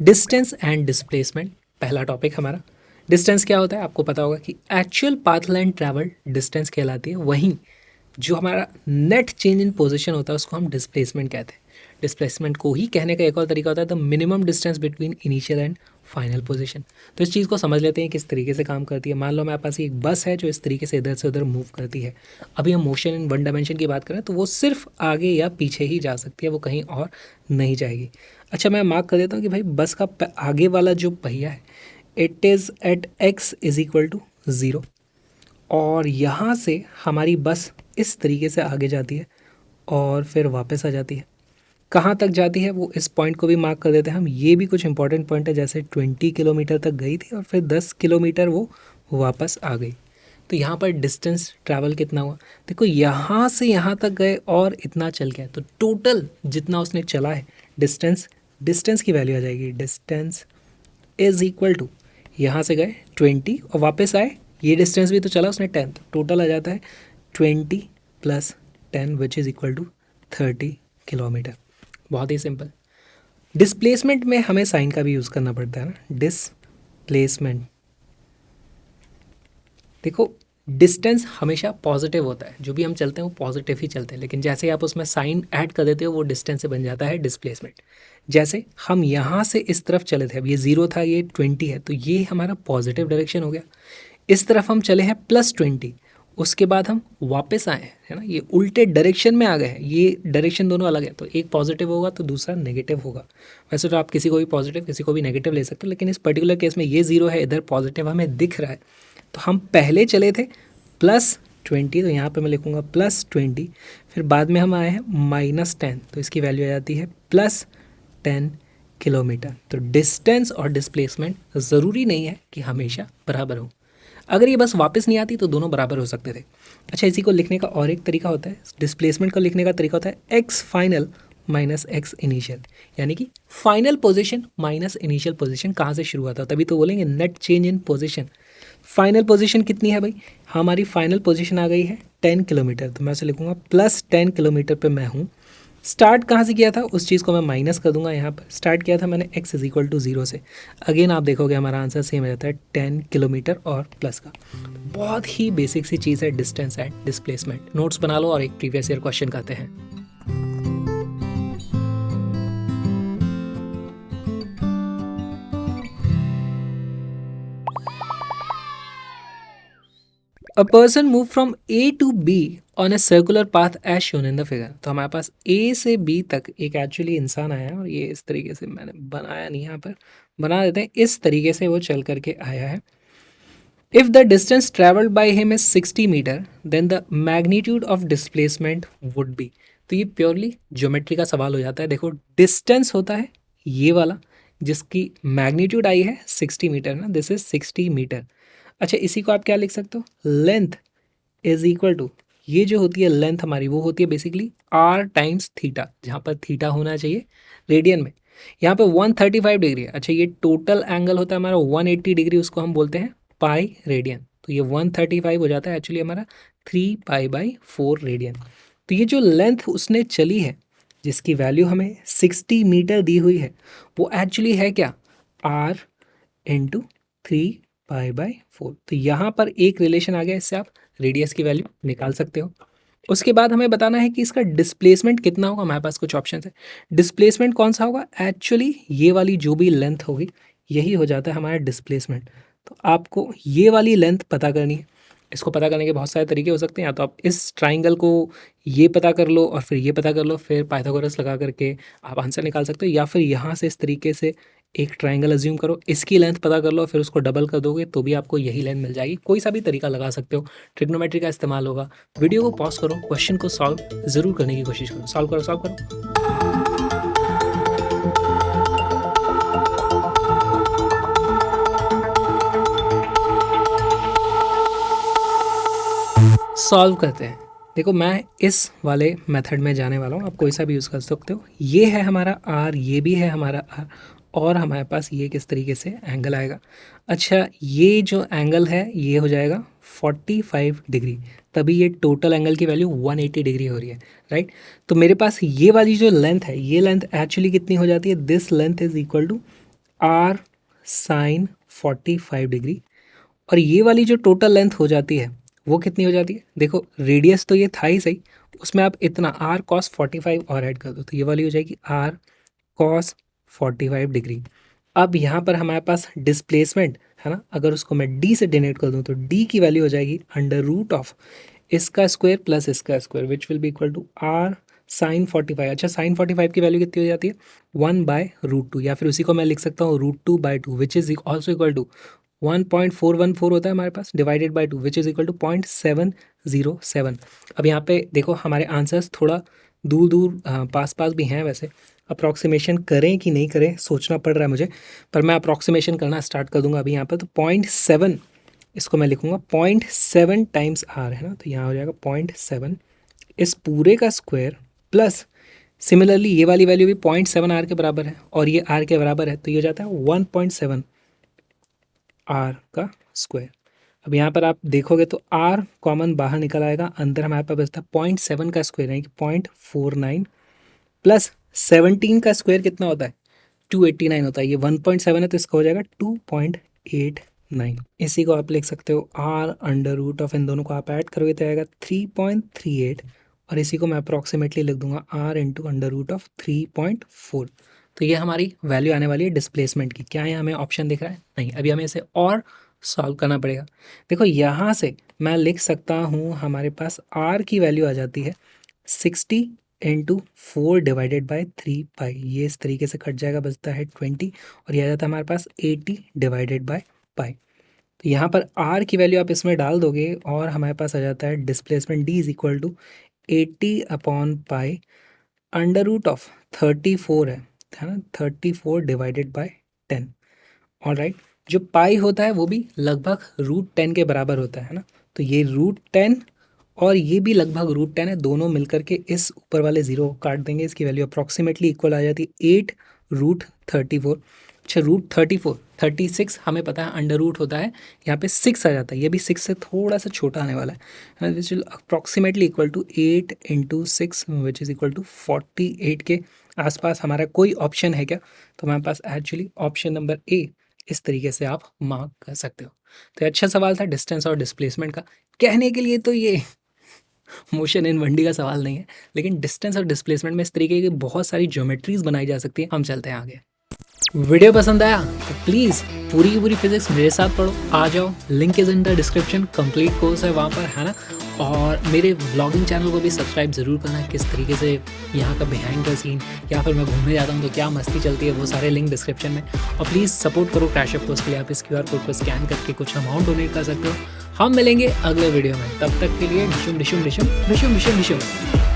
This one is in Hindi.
डिस्टेंस एंड डिस्प्लेसमेंट पहला टॉपिक हमारा। डिस्टेंस क्या होता है आपको पता होगा कि actual path line travel distance कहलाती है। वहीं जो हमारा नेट चेंज इन पोजीशन होता है उसको हम डिस्प्लेसमेंट कहते हैं। डिस्प्लेसमेंट को ही कहने का एक और तरीका होता है the minimum distance between initial and final position. तो इस चीज़ को समझ लेते हैं किस तरीके से काम करती है। मान लो हमारे पास एक बस है जो इस तरीके से इधर से उधर मूव करती है। अभी हम मोशन इन वन डायमेंशन की बात करें तो वो सिर्फ आगे या पीछे ही जा सकती है, वो कहीं और नहीं जाएगी। अच्छा, मैं मार्क कर देता हूँ कि भाई बस का आगे वाला जो पहिया है it is at x is equal to 0 और यहाँ से हमारी बस इस तरीके से आगे जाती है और फिर वापस आ जाती है। कहाँ तक जाती है वो इस पॉइंट को भी मार्क कर देते हैं हम। ये भी कुछ इंपॉर्टेंट पॉइंट है, जैसे 20 किलोमीटर तक गई थी और फिर 10 किलोमीटर वो वापस आ गई। तो यहाँ पर डिस्टेंस ट्रैवल कितना हुआ, देखो यहाँ से यहाँ तक गए और इतना चल गया, तो टोटल जितना उसने चला है डिस्टेंस की वैल्यू आ जाएगी। डिस्टेंस इज इक्वल टू यहाँ से गए 20 और वापस आए, ये डिस्टेंस भी तो चला उसने 10, तो टोटल आ जाता है 20 plus 10 which is equal to 30 kilometre. बहुत ही सिंपल। डिस्प्लेसमेंट में हमें साइन का भी यूज़ करना पड़ता है ना। डिस्प्लेसमेंट, देखो डिस्टेंस हमेशा पॉजिटिव होता है, जो भी हम चलते हैं वो पॉजिटिव ही चलते हैं, लेकिन जैसे ही आप उसमें साइन ऐड कर देते हो वो डिस्टेंस से बन जाता है डिस्प्लेसमेंट। जैसे हम यहाँ से इस तरफ चले थे, अब ये 0 था ये 20 है, तो ये हमारा पॉजिटिव डायरेक्शन हो गया। इस तरफ हम चले हैं +20, उसके बाद हम वापस आए हैं, है ना, ये उल्टे डायरेक्शन में आ गए हैं। ये डायरेक्शन दोनों अलग है, तो एक पॉजिटिव होगा तो दूसरा नेगेटिव होगा। वैसे तो आप किसी को भी पॉजिटिव किसी को भी नेगेटिव ले सकते हो, लेकिन इस पर्टिकुलर केस में ये 0 है, इधर पॉजिटिव हमें दिख रहा है। तो हम पहले चले थे +20, तो यहाँ पे मैं लिखूँगा +20, फिर बाद में हम आए हैं -10, तो इसकी वैल्यू आ जाती है +10 किलोमीटर। तो डिस्टेंस और डिस्प्लेसमेंट ज़रूरी नहीं है कि हमेशा बराबर हो। अगर ये बस वापस नहीं आती तो दोनों बराबर हो सकते थे। अच्छा, इसी को लिखने का और एक तरीका होता है, डिस्प्लेसमेंट को लिखने का तरीका होता है x final minus x initial, यानी कि final position minus initial position कहाँ से शुरू हुआ था, तभी तो बोलेंगे net change in position. Final position कितनी है भाई, हमारी फाइनल पोजीशन आ गई है 10 किलोमीटर, तो मैं उसे लिखूँगा +10 किलोमीटर पे मैं हूँ। स्टार्ट कहाँ से किया था उस चीज़ को मैं माइनस कर दूंगा। यहाँ पर स्टार्ट किया था मैंने x इज इक्वल टू 0 से। अगेन आप देखोगे हमारा आंसर सेम हो जाता है 10 किलोमीटर और प्लस का। बहुत ही बेसिक सी चीज़ है डिस्टेंस एंड डिस्प्लेसमेंट। नोट्स बना लो और एक प्रीवियस ईयर क्वेश्चन करते हैं। A person moved from A to B on a circular path as shown in the figure। तो हमारे पास A से B तक एक एक्चुअली इंसान आया है और ये इस तरीके से, मैंने बनाया नहीं, यहाँ पर बना देते हैं, इस तरीके से वो चल करके आया है। If the distance traveled by him is 60 metre then the magnitude of displacement would be। तो ये प्योरली ज्योमेट्री का सवाल हो जाता है। देखो डिस्टेंस होता है ये वाला जिसकी मैग्नीट्यूड आई है 60 मीटर ना, दिस इज 60 मीटर। अच्छा, इसी को आप क्या लिख सकते हो, लेंथ इज इक्वल टू, ये जो होती है लेंथ हमारी वो होती है बेसिकली r टाइम्स थीटा, जहाँ पर थीटा होना चाहिए रेडियन में। यहाँ पे 135 डिग्री है। अच्छा, ये टोटल एंगल होता है हमारा 180 डिग्री, उसको हम बोलते हैं पाई रेडियन। तो ये 135 हो जाता है एक्चुअली हमारा 3π/4 रेडियन। तो ये जो लेंथ उसने चली है जिसकी वैल्यू हमें 60 मीटर दी हुई है वो एक्चुअली है क्या, r इंटू 3π/4। तो यहाँ पर एक रिलेशन आ गया, इससे आप रेडियस की वैल्यू निकाल सकते हो। उसके बाद हमें बताना है कि इसका डिस्प्लेसमेंट कितना होगा। हमारे पास कुछ ऑप्शन है, डिस्प्लेसमेंट कौन सा होगा, एक्चुअली ये वाली जो भी लेंथ होगी यही हो जाता है हमारा डिस्प्लेसमेंट। तो आपको ये वाली लेंथ पता करनी है। इसको पता करने के बहुत सारे तरीके हो सकते हैं, या तो आप इस ट्राइंगल को ये पता कर लो और फिर ये पता कर लो, फिर पाइथागोरस लगा करके आप आंसर निकाल सकते हो, या फिर यहाँ से इस तरीके से एक ट्राइंगल अज्यूम करो, इसकी लेंथ पता कर लो, फिर उसको डबल कर दोगे तो भी आपको यही लेंथ मिल जाएगी। कोई सा भी तरीका लगा सकते हो, ट्रिग्नोमेट्री का इस्तेमाल होगा। वीडियो को पॉज करो, क्वेश्चन को सॉल्व ज़रूर करने की कोशिश करो। सॉल्व करो। सॉल्व करते हैं। देखो मैं इस वाले मेथड में जाने वाला हूँ, आप कोई सा भी यूज़ कर सकते हो। ये है हमारा r, ये भी है हमारा r, और हमारे पास ये किस तरीके से एंगल आएगा। अच्छा, ये जो एंगल है ये हो जाएगा 45 डिग्री, तभी ये टोटल एंगल की वैल्यू 180 डिग्री हो रही है, राइट। तो मेरे पास ये वाली जो लेंथ है, ये लेंथ एक्चुअली कितनी हो जाती है, this length is equal to r sin 45 degree, और ये वाली जो टोटल लेंथ हो जाती है वो कितनी हो जाती है? देखो रेडियस तो ये था ही सही, उसमें आप इतना r cos 45 और ऐड कर दो तो ये वाली हो जाएगी r cos 45 डिग्री। अब यहाँ पर हमारे पास डिस्प्लेसमेंट है ना, अगर उसको मैं d से डिनोट कर दूँ तो d की वैल्यू हो जाएगी अंडर रूट ऑफ इसका स्क्वायर प्लस इसका square which will be equal to r sin 45। अच्छा sin 45 की वैल्यू कितनी हो जाती है? 1/√2, या फिर उसी को मैं लिख सकता हूँ √2/2 which is also equal to 1.414 होता है हमारे पास divided by 2 which is equal to 0.707। अब यहाँ पे देखो हमारे आंसर्स थोड़ा दूर दूर पास पास भी हैं, वैसे अप्रॉक्सीमेशन करें कि नहीं करें सोचना पड़ रहा है मुझे, पर मैं अप्रॉक्सीमेशन करना स्टार्ट कर दूंगा अभी यहाँ पर। तो 0.7 इसको मैं लिखूंगा 0.7 टाइम्स आर है ना, तो यहाँ हो जाएगा 0.7 इस पूरे का स्क्वायर प्लस सिमिलरली ये वाली वैल्यू भी 0.7 आर के बराबर है और ये आर के बराबर है, तो ये हो जाता है 1.7 आर का स्क्वायर। अब यहाँ पर आप देखोगे तो आर कॉमन बाहर निकल आएगा, अंदर हमारे पास बचता है 0.7 का स्क्वायर यानी कि 0.49 प्लस 17 का स्क्वायर कितना होता है? 289 होता है। ये 1.7 है तो इसका हो जाएगा 2.89। इसी को आप लिख सकते हो आर अंडर रूट ऑफ, इन दोनों को आप ऐड करोगे तो आएगा 3.38 और इसी को मैं अप्रॉक्सीमेटली लिख दूंगा R into under root of 3.4। तो ये हमारी वैल्यू आने वाली है डिस्प्लेसमेंट की। क्या है हमें ऑप्शन दिख रहा है? नहीं, अभी हमें इसे और सॉल्व करना पड़ेगा। देखो यहाँ से मैं लिख सकता हूँ हमारे पास आर की वैल्यू आ जाती है 60 इंटू 4 डिवाइडेड बाई 3 पाई, ये इस तरीके से कट जाएगा, बचता है 20 और यह आ जाता है हमारे पास 80 डिवाइडेड बाई पाई। तो यहाँ पर आर की वैल्यू आप इसमें डाल दोगे और हमारे पास आ जाता है displacement d is equal to 80/पाई अंडर रूट ऑफ 34 है ना, 34 डिवाइडेड बाई 10। ऑलराइट, जो पाई होता है वो भी लगभग √10 के बराबर होता है ना, तो ये √10 और ये भी लगभग √10 है, दोनों मिलकर के इस ऊपर वाले जीरो को काट देंगे, इसकी वैल्यू अप्रॉक्सीमेटली इक्वल आ जाती है 8√34। अच्छा √34 36 हमें पता है अंडर रूट होता है, यहाँ पे 6 आ जाता है, ये भी 6 से थोड़ा सा छोटा आने वाला है, which will approximately equal to 8 into 6 which is equal to 48 के आसपास हमारा कोई ऑप्शन है क्या? तो हमारे पास एक्चुअली ऑप्शन नंबर ए इस तरीके से आप मार्क कर सकते हो। तो अच्छा सवाल था डिस्टेंस और डिस्प्लेसमेंट का। कहने के लिए तो ये मोशन इन 1D का सवाल नहीं है, लेकिन डिस्टेंस और डिस्प्लेसमेंट में इस तरीके की बहुत सारी ज्योमेट्रीज बनाई जा सकती है। हम चलते हैं आगे। वीडियो पसंद आया तो प्लीज़ पूरी की पूरी फिजिक्स मेरे साथ पढ़ो, आ जाओ, link is in the description, complete course है वहाँ पर है ना। और मेरे व्लॉगिंग चैनल को भी सब्सक्राइब ज़रूर करना, किस तरीके से यहाँ का बिहाइंड द सीन या फिर मैं घूमने जाता हूँ तो क्या मस्ती चलती है, वो सारे लिंक डिस्क्रिप्शन में। और प्लीज़ सपोर्ट करो क्रैश कोर्स के लिए, आप इस QR कोड को स्कैन करके कुछ अमाउंट डोनेट कर सकते हो। हम मिलेंगे अगले वीडियो में, तब तक के लिए डिशुम डिशुम डिशुम डिशुम डिशुम डिशुम।